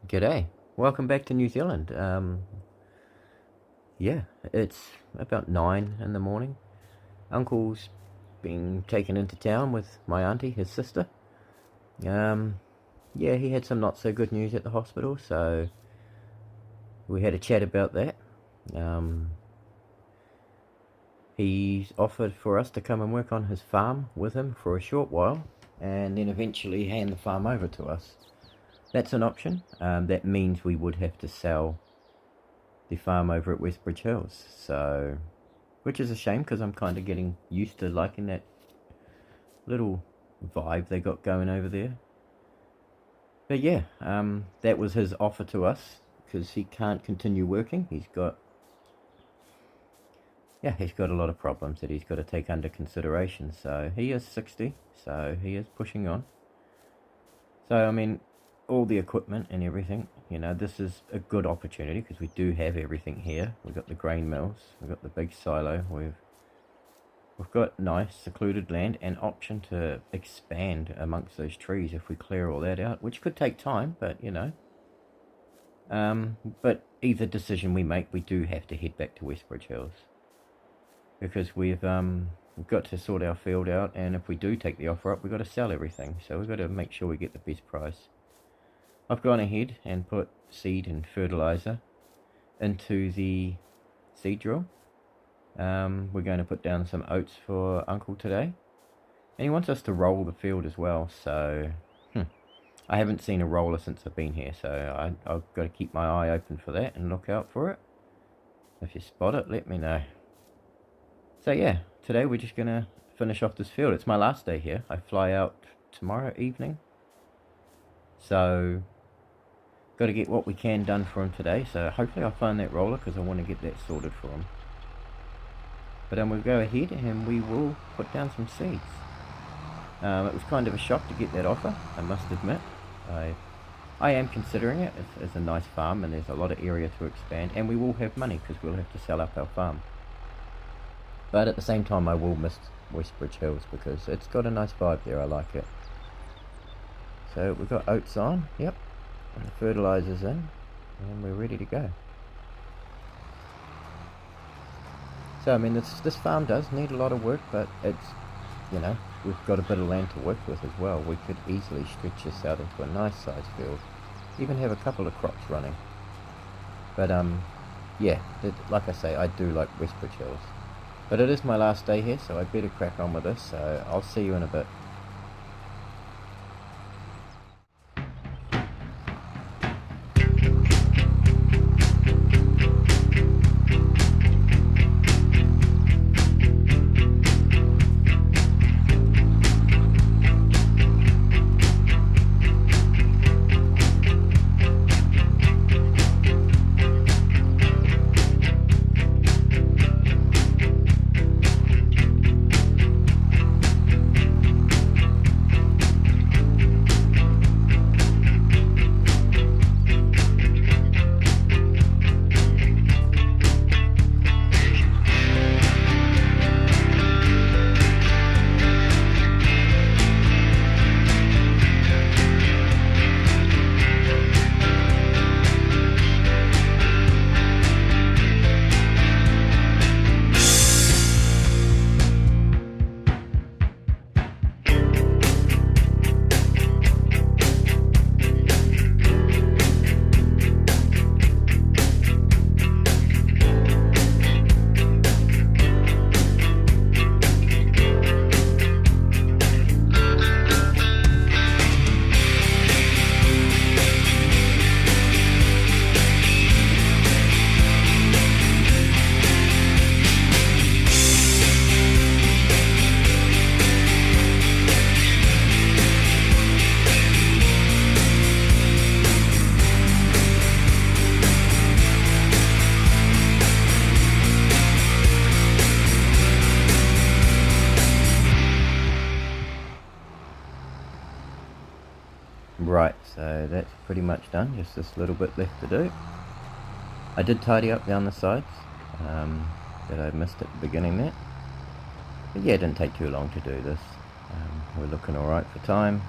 G'day, welcome back to New Zealand. Yeah, it's about 9 in the morning. Uncle's been taken into town with my auntie, his sister. Yeah, he had some not so good news at the hospital, so we had a chat about that. He's offered for us to come and work on his farm with him for a short while, and then eventually hand the farm over to us. That's an option. That means we would have to sell the farm over at Westbridge Hills, so which is a shame because I'm kind of getting used to liking that little vibe they got going over there. But yeah, that was his offer to us because he can't continue working. He's got a lot of problems that he's got to take under consideration. So he is 60, so he is pushing on. So I mean, all the equipment and everything, this is a good opportunity because we do have everything here. We've got the grain mills, we've got the big silo, we've got nice secluded land and option to expand amongst those trees if we clear all that out, which could take time, but but either decision we make, we do have to head back to Westbridge Hills because we've got to sort our field out, and if we do take the offer up, we've got to sell everything, so we've got to make sure we get the best price. I've gone ahead and put seed and fertilizer into the seed drill. We're going to put down some oats for Uncle today, and he wants us to roll the field as well, so I haven't seen a roller since I've been here, so I've got to keep my eye open for that and look out for it. If you spot it, let me know. So yeah, today we're just going to finish off this field. It's my last day here. I fly out tomorrow evening, so got to get what we can done for him today, so hopefully I'll find that roller because I want to get that sorted for him. But we'll go ahead and we will put down some seeds. It was kind of a shock to get that offer, I must admit. I am considering it as a nice farm, and there's a lot of area to expand, and we will have money because we'll have to sell up our farm. But at the same time I will miss Westbridge Hills because it's got a nice vibe there, I like it. So we've got oats on, yep. And the fertilizer's in, and we're ready to go. So I mean, this farm does need a lot of work, but it's, we've got a bit of land to work with as well. We could easily stretch this out into a nice sized field, even have a couple of crops running. But yeah, like I say, I do like Westbridge Hills. But it is my last day here, so I better crack on with this, so I'll see you in a bit. Right, so that's pretty much done, just this little bit left to do. I did tidy up down the sides that I missed at the beginning there. But yeah, it didn't take too long to do this. We're looking alright for time.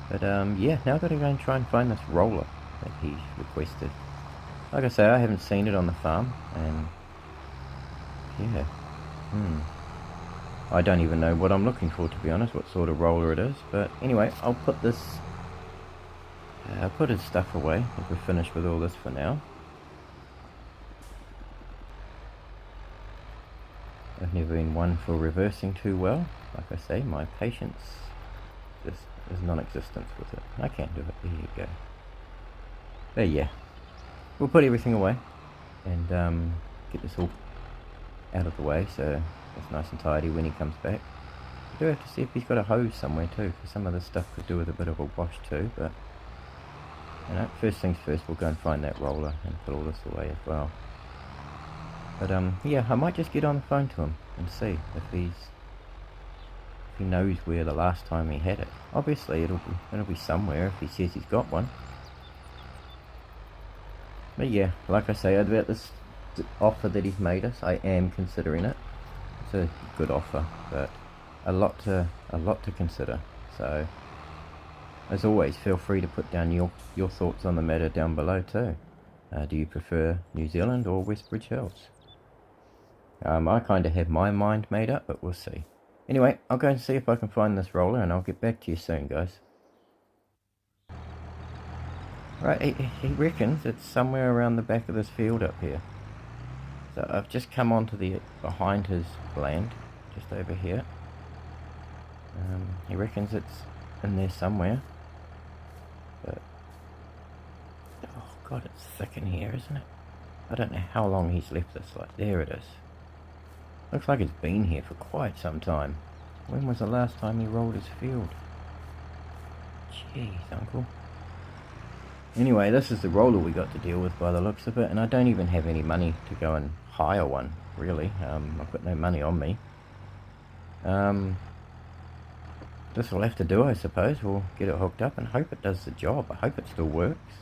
But yeah, now I've got to go and try and find this roller. that he's requested. Like I say, I haven't seen it on the farm, and yeah, I don't even know what I'm looking for, to be honest, what sort of roller it is. But anyway, I'll put his stuff away if we're finished with all this for now. I've never been one for reversing too well. Like I say, my patience just is non-existent with it. I can't do it. There you go. But yeah, we'll put everything away and get this all out of the way so it's nice and tidy when he comes back. I do have to see if he's got a hose somewhere too, because some of this stuff could do with a bit of a wash too. But you know, first things first, we'll go and find that roller and put all this away as well. But yeah, I might just get on the phone to him and see if he knows where the last time he had it. Obviously it'll be somewhere if he says he's got one. But yeah, like I say, about this offer that he's made us, I am considering it. It's a good offer, but a lot to consider. So as always, feel free to put down your thoughts on the matter down below too. Do you prefer New Zealand or Westbridge Hills? I kind of have my mind made up, but we'll see. Anyway, I'll go and see if I can find this roller, and I'll get back to you soon, guys. Right, he reckons it's somewhere around the back of this field up here. So I've just come onto behind his land, just over here. He reckons it's in there somewhere. But oh god, it's thick in here, isn't it? I don't know how long he's left this like. There it is. Looks like it's been here for quite some time. When was the last time he rolled his field? Jeez, uncle. Anyway, this is the roller we got to deal with by the looks of it, and I don't even have any money to go and hire one, really. I've got no money on me. This will have to do, I suppose. We'll get it hooked up and hope it does the job. I hope it still works.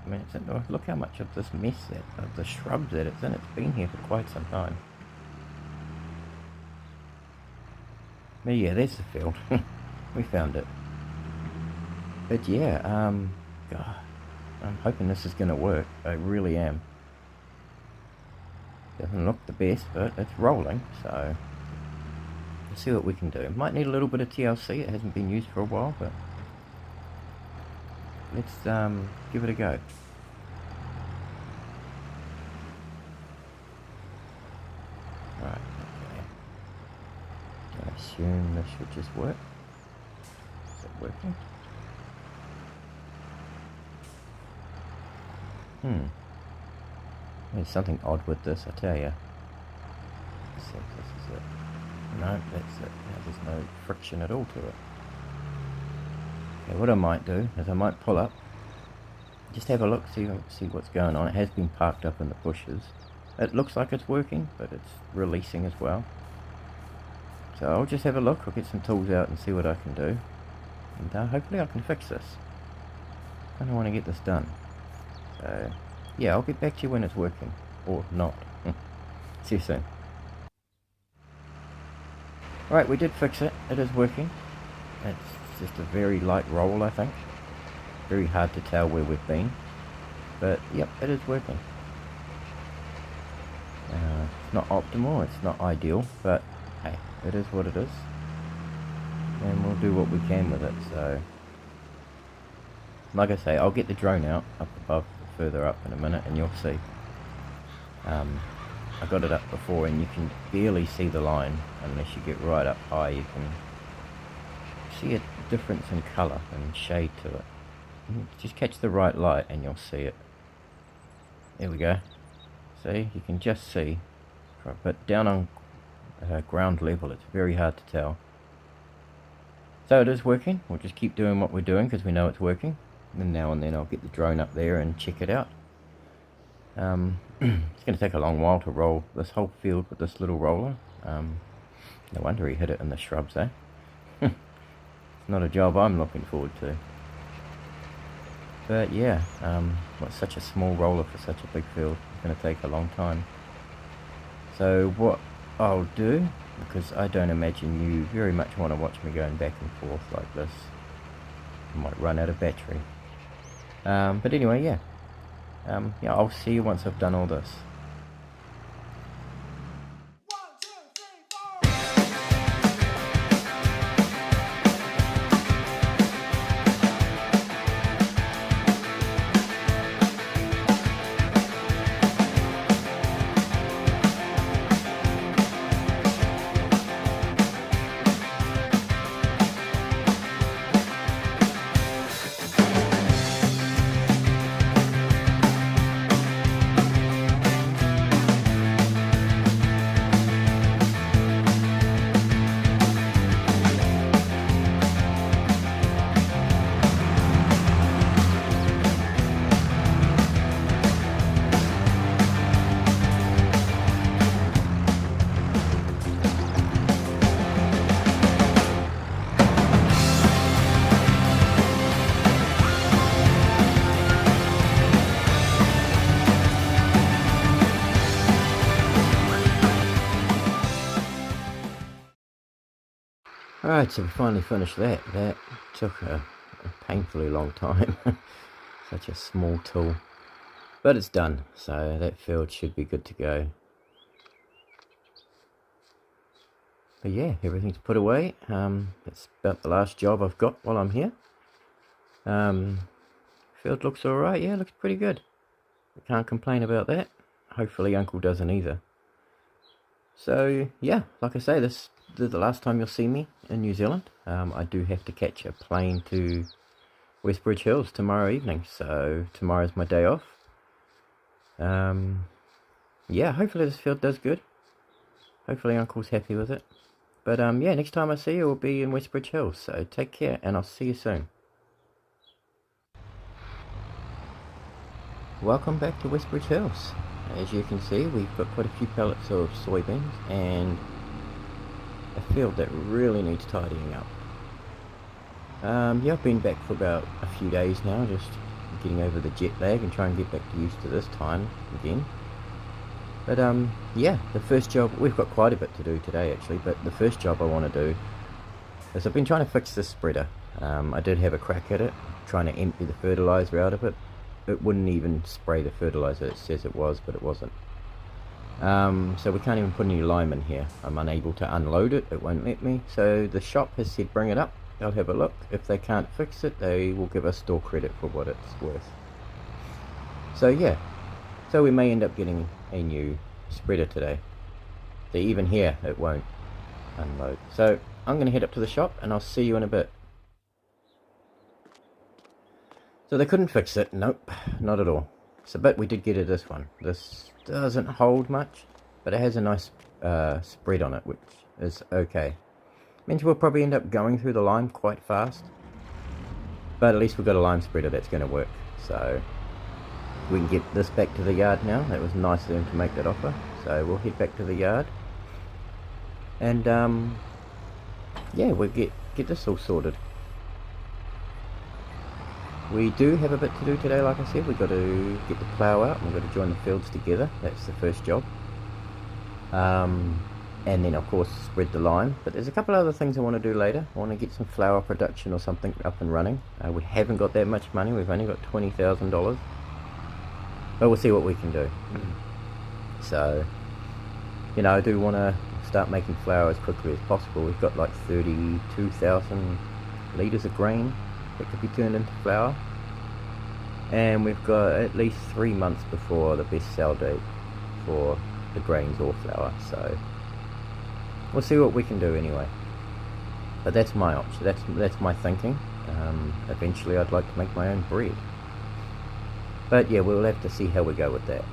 I mean, look how much of this mess, of the shrubs that it's in. It's been here for quite some time. But yeah, there's the field. We found it. But yeah, God, I'm hoping this is going to work. I really am. Doesn't look the best, but it's rolling, so let's see what we can do. Might need a little bit of TLC. It hasn't been used for a while, but let's give it a go. Right, okay. I assume this should just work. Is it working? There's something odd with this, I tell you. Let's see if this is it. No, that's it. There's no friction at all to it. Okay, what I might do is I might pull up, just have a look, see what's going on. It has been parked up in the bushes. It looks like it's working, but it's releasing as well. So I'll just have a look. I'll get some tools out and see what I can do, and hopefully I can fix this. I don't want to get this done. So yeah, I'll get back to you when it's working, or not. See you soon. Right, we did fix it. It is working. It's just a very light roll, I think. Very hard to tell where we've been, but yep, it is working. It's not optimal, it's not ideal, but hey, it is what it is, and we'll do what we can with it. So like I say, I'll get the drone out up above, further up in a minute, and you'll see. I got it up before and you can barely see the line unless you get right up high. You can see a difference in colour and shade to it. Just catch the right light and you'll see it. There we go. See, you can just see, but down on ground level it's very hard to tell. So it is working. We'll just keep doing what we're doing because we know it's working. And now and then I'll get the drone up there and check it out. It's going to take a long while to roll this whole field with this little roller. No wonder he hit it in the shrubs, eh? It's not a job I'm looking forward to. But yeah, what's such a small roller for such a big field? It's going to take a long time. So what I'll do, because I don't imagine you very much want to watch me going back and forth like this. I might run out of battery. But anyway, yeah. Yeah, I'll see you once I've done all this. Alright, so we finally finished that. That took a painfully long time. Such a small tool. But it's done, so that field should be good to go. But yeah, everything's put away. It's about the last job I've got while I'm here. Field looks alright, yeah, looks pretty good. I can't complain about that. Hopefully Uncle doesn't either. So yeah, like I say, this is the last time you'll see me in New Zealand. I do have to catch a plane to Westbridge Hills tomorrow evening, so tomorrow's my day off. Yeah, hopefully this field does good. Hopefully Uncle's happy with it. But yeah, next time I see you will be in Westbridge Hills, so take care and I'll see you soon. Welcome back to Westbridge Hills. As you can see, we've got quite a few pallets of soybeans and a field that really needs tidying up. Yeah, I've been back for about a few days now, just getting over the jet lag and trying to get back used to this time again. But yeah, the first job, we've got quite a bit to do today actually, but the first job I want to do is I've been trying to fix this spreader. I did have a crack at it, trying to empty the fertilizer out of it. It wouldn't even spray the fertilizer. It says it was, but it wasn't. So we can't even put any lime in here. I'm unable to unload it. It won't let me. So the shop has said bring it up. They'll have a look. If they can't fix it, they will give us store credit for what it's worth. So yeah. So we may end up getting a new spreader today. So even here, it won't unload. So I'm going to head up to the shop and I'll see you in a bit. So they couldn't fix it. Nope, not at all. So, but we did get it this one. This doesn't hold much, but it has a nice spread on it, which is okay. Means we'll probably end up going through the lime quite fast, but at least we've got a lime spreader that's going to work. So we can get this back to the yard now. That was nice of them to make that offer. So we'll head back to the yard, and yeah, we'll get this all sorted. We do have a bit to do today, like I said. We've got to get the plough out and we've got to join the fields together. That's the first job. And then of course spread the lime. But there's a couple other things I want to do later. I want to get some flour production or something up and running. We haven't got that much money. We've only got $20,000. But we'll see what we can do. So, you know, I do want to start making flour as quickly as possible. We've got like 32,000 litres of grain that could be turned into flour, and we've got at least 3 months before the best sell date for the grains or flour, so we'll see what we can do anyway. But that's my option, that's my thinking. Eventually I'd like to make my own bread, but yeah, we'll have to see how we go with that.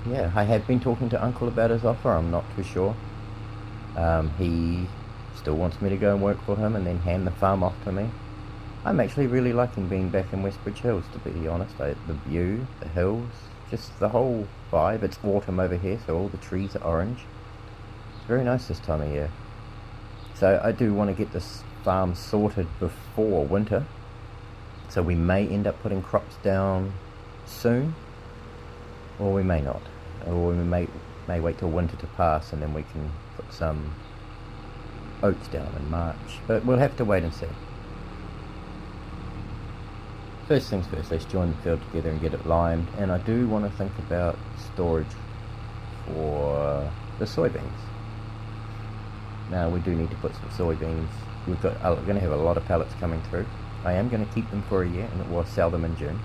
Yeah, I have been talking to Uncle about his offer. I'm not too sure. He still wants me to go and work for him and then hand the farm off to me. I'm actually really liking being back in Westbridge Hills, to be honest. The view, the hills, just the whole vibe. It's autumn over here, so all the trees are orange. It's very nice this time of year. So I do want to get this farm sorted before winter. So we may end up putting crops down soon, or we may not. Or we may wait till winter to pass and then we can put some oats down in March, but we'll have to wait and see. First things first, let's join the field together and get it limed, and I do want to think about storage for the soybeans. Now we do need to put some soybeans. We're going to have a lot of pallets coming through. I am going to keep them for a year and we'll sell them in June.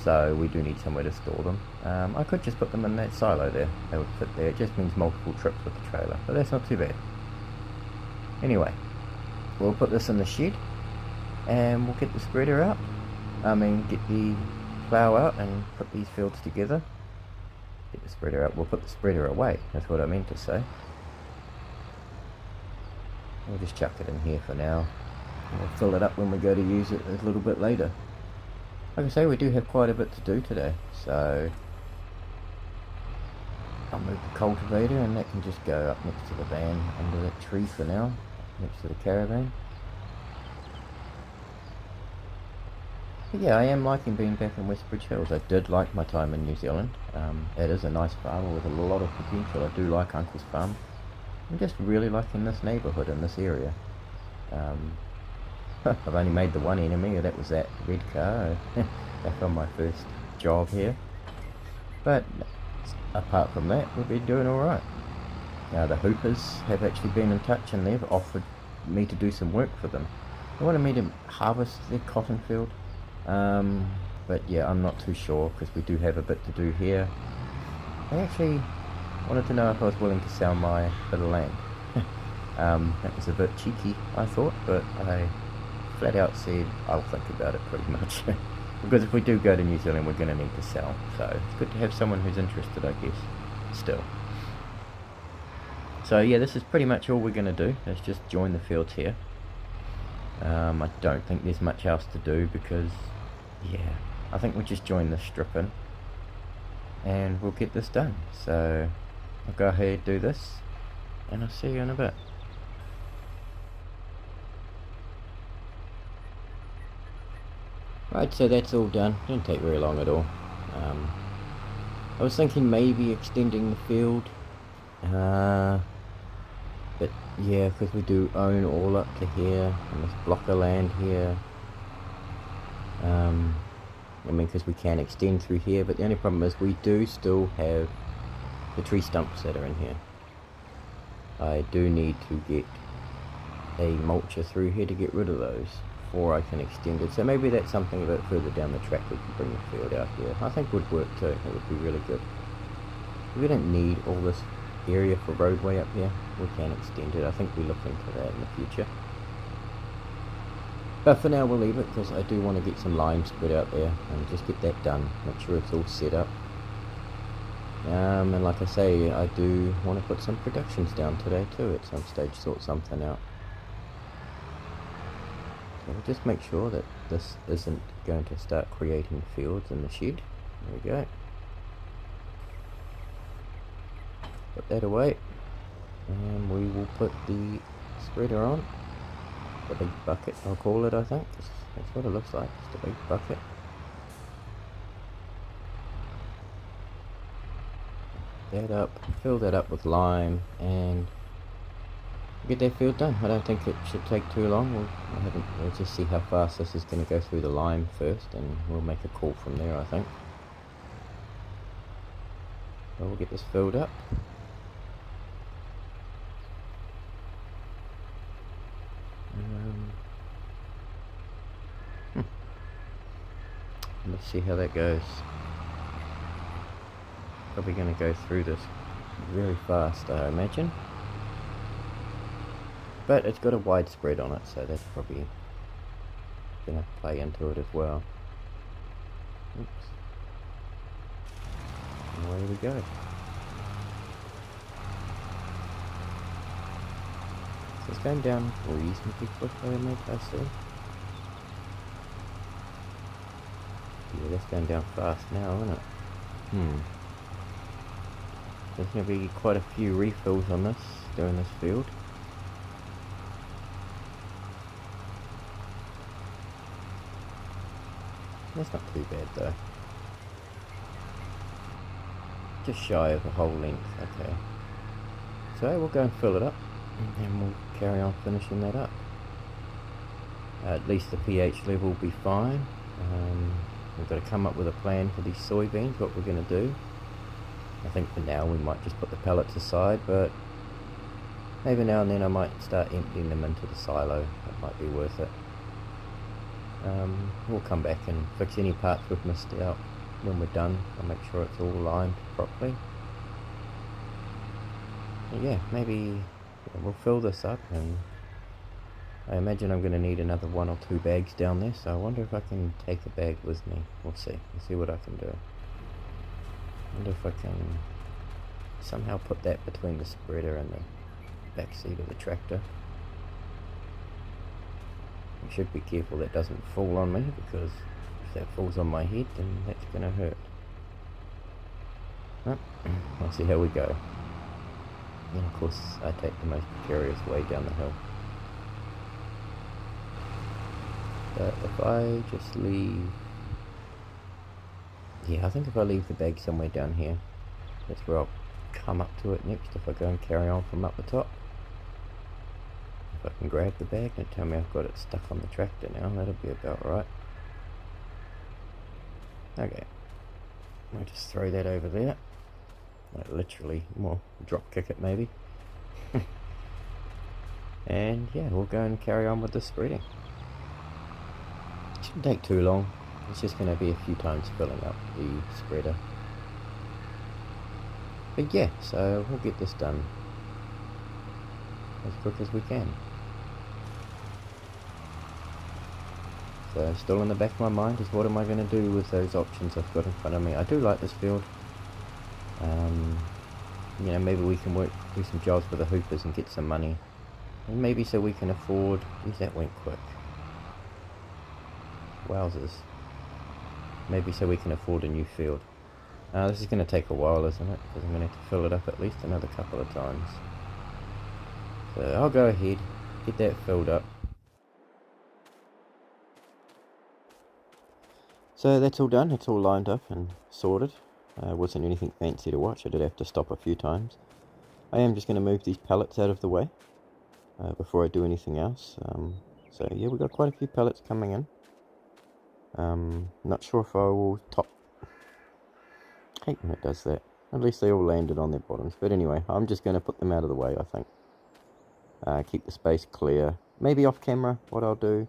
So we do need somewhere to store them. I could just put them in that silo there. They would fit there. It just means multiple trips with the trailer, but that's not too bad. Anyway, we'll put this in the shed and we'll get the spreader out. Get the plough out and put these fields together. Get the spreader out. We'll put the spreader away. That's what I meant to say. We'll just chuck it in here for now. We'll fill it up when we go to use it a little bit later. Like I say, we do have quite a bit to do today, so I'll move the cultivator and that can just go up next to the van under that tree for now, next to the caravan. But yeah, I am liking being back in Westbridge Hills. I did like my time in New Zealand. It is a nice farm with a lot of potential. I do like Uncle's farm. I'm just really liking this neighbourhood in this area. I've only made the one enemy, that was that red car back on my first job here. But apart from that, we've been doing alright. Now the Hoopers have actually been in touch and they've offered me to do some work for them. They wanted me to harvest their cotton field. But yeah, I'm not too sure because we do have a bit to do here. They actually wanted to know if I was willing to sell my bit of land. That was a bit cheeky, I thought, but I flat out said I'll think about it pretty much. Because if we do go to New Zealand, we're going to need to sell. So it's good to have someone who's interested, I guess, still. So yeah, this is pretty much all we're going to do. Let's just join the fields here. I don't think there's much else to do because, yeah, I think we'll just join the strip in and we'll get this done. So I'll go ahead, do this, and I'll see you in a bit. Right, so that's all done. Didn't take very long at all. I was thinking maybe extending the field, but yeah, because we do own all up to here and this block of land here. Because we can extend through here, but the only problem is we do still have the tree stumps that are in here. I do need to get a mulcher through here to get rid of those before I can extend it. So maybe that's something a bit further down the track we can bring the field out here. I think would work too. It would be really good. We don't need all this area for roadway up here. We can extend it. I think we look into that in the future. But for now we'll leave it because I do want to get some lime spread out there and just get that done. Make sure it's all set up. And like I say, I do want to put some productions down today too at some stage, sort something out. So we'll just make sure that this isn't going to start creating fields in the shed. There we go. Put that away. And we will put the spreader on. The big bucket, I'll call it, I think. That's what it looks like, just a big bucket. That up, fill that up with lime, and get that field done. I don't think it should take too long. We'll just see how fast this is going to go through the lime first, and we'll make a call from there, I think. So we'll get this filled up. Let's see how that goes. Probably going to go through this really fast, I imagine. But it's got a wide spread on it, so that's probably going to play into it as well. Oops. And away we go. So it's going down reasonably quickly, I see. Yeah, that's going down fast now, isn't it? There's going to be quite a few refills on this, doing this field. That's not too bad though. Just shy of the whole length, okay. So we'll go and fill it up. And then we'll carry on finishing that up. At least the pH level will be fine. We've got to come up with a plan for these soybeans, what we're going to do. I think for now we might just put the pellets aside, but maybe now and then I might start emptying them into the silo. That might be worth it. We'll come back and fix any parts we've missed out when we're done. I'll make sure it's all lined properly. But yeah, maybe we'll fill this up, and I imagine I'm going to need another 1 or 2 bags down there, so I wonder if I can take a bag with me. We'll see. We'll see what I can do. I wonder if I can somehow put that between the spreader and the back seat of the tractor. I should be careful that doesn't fall on me, because if that falls on my head, then that's going to hurt. Well, I'll see how we go. And of course I take the most precarious way down the hill. But if I just leave... Yeah, I think if I leave the bag somewhere down here, that's where I'll come up to it next if I go and carry on from up the top. If I can grab the bag, don't tell me I've got it stuck on the tractor now, that'll be about right. Okay, I'll just throw that over there. Like literally, well, drop kick it maybe. And yeah, we'll go and carry on with the spreading. It shouldn't take too long. It's just going to be a few times filling up the spreader. But yeah, so we'll get this done as quick as we can. So still in the back of my mind is what am I going to do with those options I've got in front of me. I do like this field. You know, maybe we can do some jobs with the hoopers and get some money. And maybe so we can afford... Geez, that went quick. Wowzers. Maybe so we can afford a new field. This is going to take a while, isn't it? Because I'm going to have to fill it up at least another couple of times. So I'll go ahead, get that filled up. So that's all done, it's all lined up and sorted. Wasn't anything fancy to watch, I did have to stop a few times. I am just going to move these pallets out of the way before I do anything else. So yeah, we've got quite a few pallets coming in. Not sure if I will top... I hate when it does that. At least they all landed on their bottoms. But anyway, I'm just going to put them out of the way, I think. Keep the space clear. Maybe off camera, what I'll do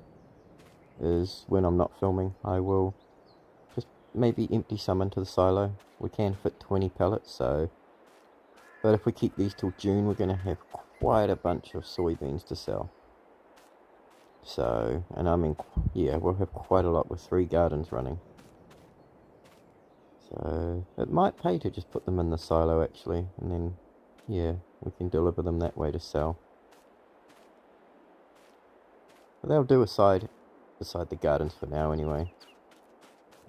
is when I'm not filming, I will just maybe empty some into the silo. We can fit 20 pallets, so... But if we keep these till June, we're going to have quite a bunch of soybeans to sell. So, and I mean, yeah, we'll have quite a lot with 3 gardens running. So, it might pay to just put them in the silo actually, and then, yeah, we can deliver them that way to sell. But they'll do beside the gardens for now anyway.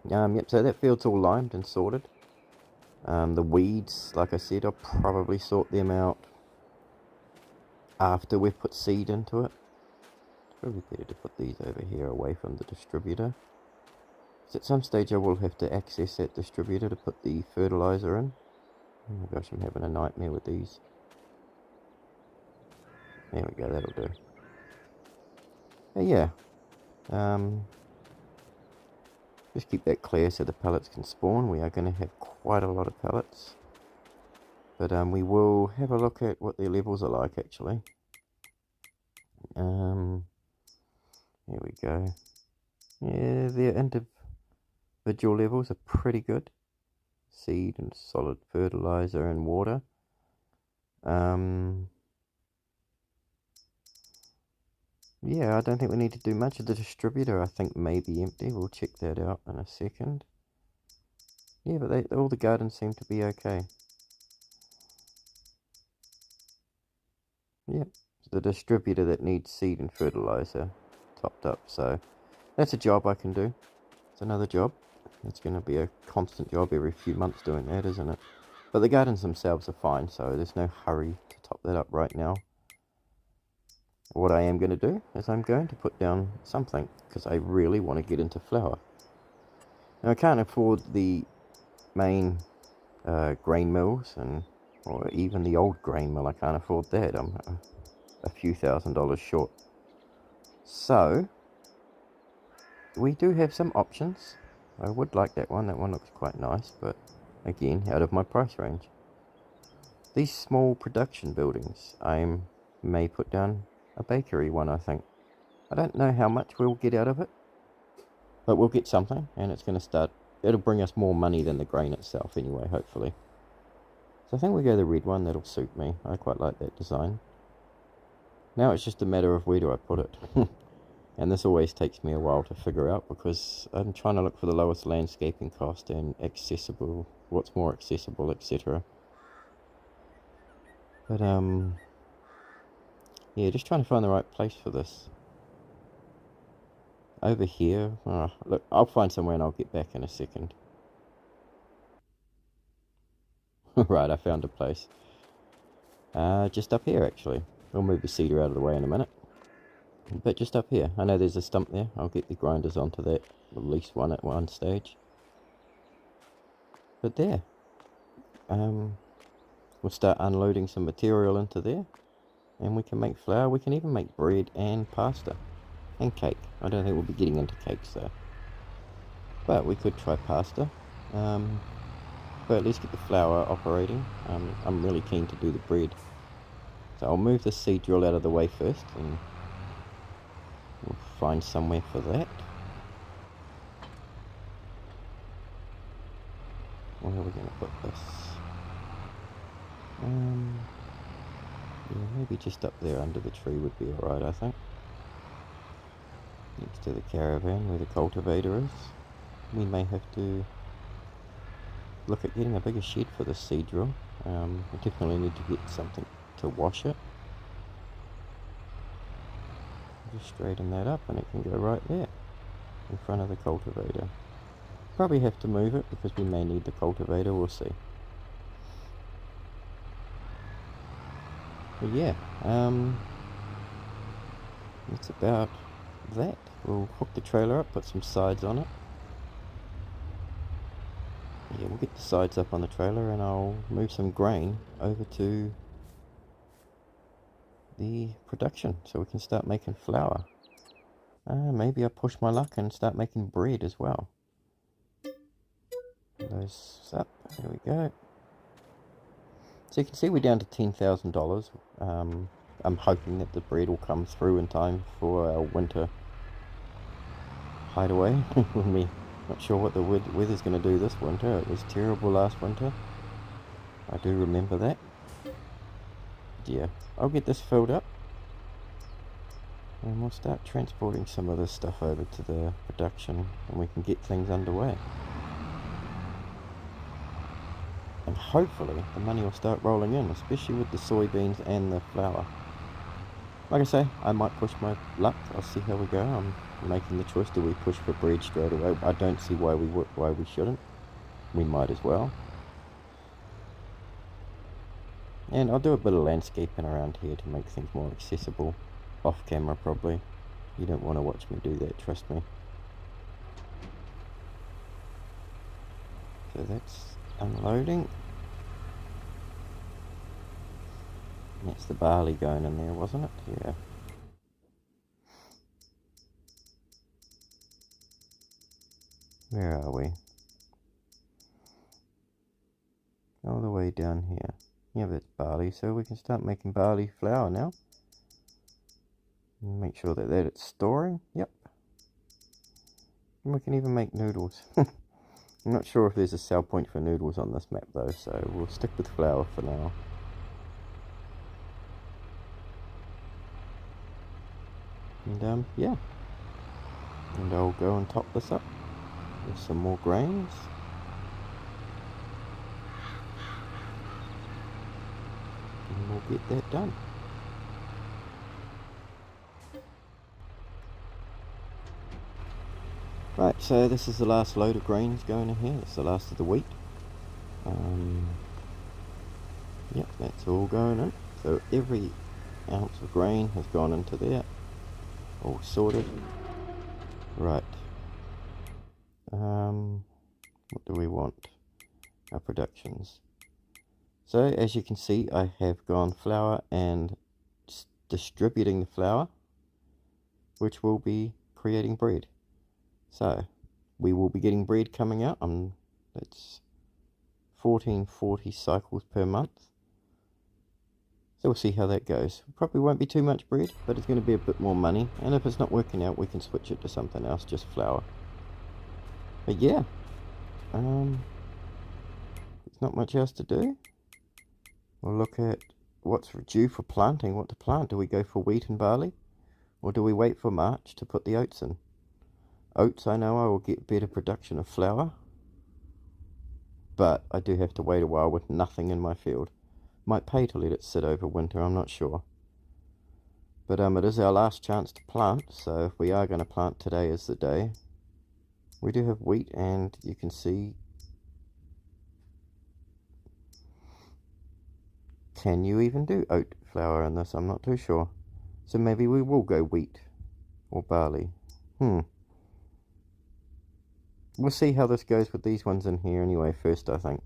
Yep, so that field's all limed and sorted. The weeds, like I said, I'll probably sort them out after we've put seed into it. It's probably better to put these over here away from the distributor. So at some stage I will have to access that distributor to put the fertilizer in. Oh my gosh, I'm having a nightmare with these. There we go, that'll do. But yeah. Just keep that clear so the pellets can spawn. We are going to have quite a lot of pellets. But we will have a look at what their levels are like actually. Here we go. Yeah, their individual levels are pretty good. Seed and solid fertilizer and water. Yeah, I don't think we need to do much of the distributor. I think maybe empty. We'll check that out in a second. Yeah, but all the gardens seem to be okay. Yeah, it's the distributor that needs seed and fertilizer topped up. So that's a job I can do. It's another job. It's going to be a constant job every few months doing that, isn't it? But the gardens themselves are fine, so there's no hurry to top that up right now. What I am going to do is I'm going to put down something, because I really want to get into flour. Now I can't afford the main grain mills, or even the old grain mill. I can't afford that. few $1,000s short. So we do have some options. I would like that one. That one looks quite nice, but again, out of my price range. These small production buildings, I may put down a bakery one, I think. I don't know how much we'll get out of it, but we'll get something, and it's going to start. It'll bring us more money than the grain itself anyway, hopefully. So I think we go the red one. That'll suit me. I quite like that design. Now it's just a matter of where do I put it. And this always takes me a while to figure out, because I'm trying to look for the lowest landscaping cost and accessible, what's more accessible, etc. But yeah, just trying to find the right place for this. Over here, look, I'll find somewhere and I'll get back in a second. Right, I found a place. Just up here actually. I'll move the cedar out of the way in a minute. But just up here, I know there's a stump there. I'll get the grinders onto that, at least one at one stage. But there, we'll start unloading some material into there, and we can make flour. We can even make bread and pasta and cake. I don't think we'll be getting into cakes though, but we could try pasta. But let's get the flour operating. I'm really keen to do the bread, so I'll move the seed drill out of the way first, and we'll find somewhere for that. Where are we going to put this? Yeah, maybe just up there under the tree would be alright, I think. Next to the caravan where the cultivator is. We may have to look at getting a bigger shed for the seed drill. We definitely need to get something to wash it. Just straighten that up and it can go right there in front of the cultivator. Probably have to move it because we may need the cultivator, we'll see. But yeah, that's about that. We'll hook the trailer up, put some sides on it. Yeah, we'll get the sides up on the trailer and I'll move some grain over to the production so we can start making flour. Maybe I'll push my luck and start making bread as well. Those up, there we go. So you can see we're down to $10,000. I'm hoping that the bread will come through in time for our winter hideaway. We're not sure what the weather's going to do this winter. It was terrible last winter. I do remember that. Yeah, I'll get this filled up and we'll start transporting some of this stuff over to the production and we can get things underway. And hopefully the money will start rolling in, especially with the soybeans and the flour. Like I say, I might push my luck. I'll see how we go. I'm making the choice. Do we push for bread straight away? I don't see why we shouldn't. We might as well. And I'll do a bit of landscaping around here to make things more accessible. Off camera probably. You don't want to watch me do that, trust me. So that's unloading. That's the barley going in there, wasn't it? Yeah. Where are we? All the way down here. Yeah, that's barley, so we can start making barley flour now. Make sure that it's storing. Yep. And we can even make noodles. I'm not sure if there's a sell point for noodles on this map though, so we'll stick with flour for now. And yeah. And I'll go and top this up with some more grains. And we'll get that done. Right, so this is the last load of grains going in here. It's the last of the wheat. Yep, that's all going in. So every ounce of grain has gone into there. All sorted. Right. What do we want? Our productions. So as you can see, I have gone flour and distributing the flour, which will be creating bread. So we will be getting bread coming out. That's 1440 cycles per month. So we'll see how that goes. Probably won't be too much bread, but it's going to be a bit more money. And if it's not working out, we can switch it to something else, just flour. But yeah, there's not much else to do. We'll look at what's due for planting, what to plant. Do we go for wheat and barley? Or do we wait for March to put the oats in? Oats, I know I will get better production of flour. But I do have to wait a while with nothing in my field. Might pay to let it sit over winter, I'm not sure. But it is our last chance to plant, so if we are going to plant, today is the day. We do have wheat, and you can see... Can you even do oat flour in this? I'm not too sure. So maybe we will go wheat or barley. We'll see how this goes with these ones in here anyway first, I think.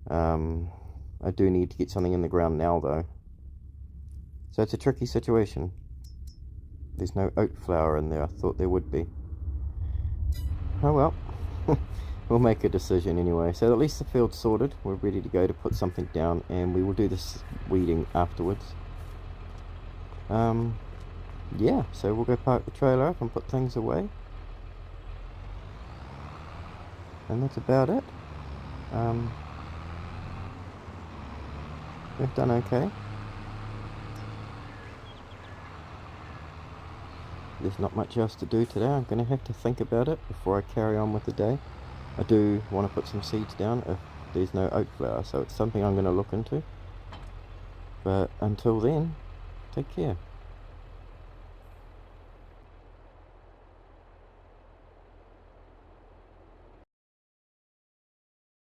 I do need to get something in the ground now though. So it's a tricky situation. There's no oat flour in there. I thought there would be. Oh well. We'll make a decision anyway. So at least the field's sorted. We're ready to go to put something down, and we will do this weeding afterwards. Yeah, so we'll go park the trailer up and put things away. And that's about it. We've done okay. There's not much else to do today. I'm going to have to think about it before I carry on with the day. I do want to put some seeds down if there's no oat flour, so it's something I'm going to look into. But until then, take care.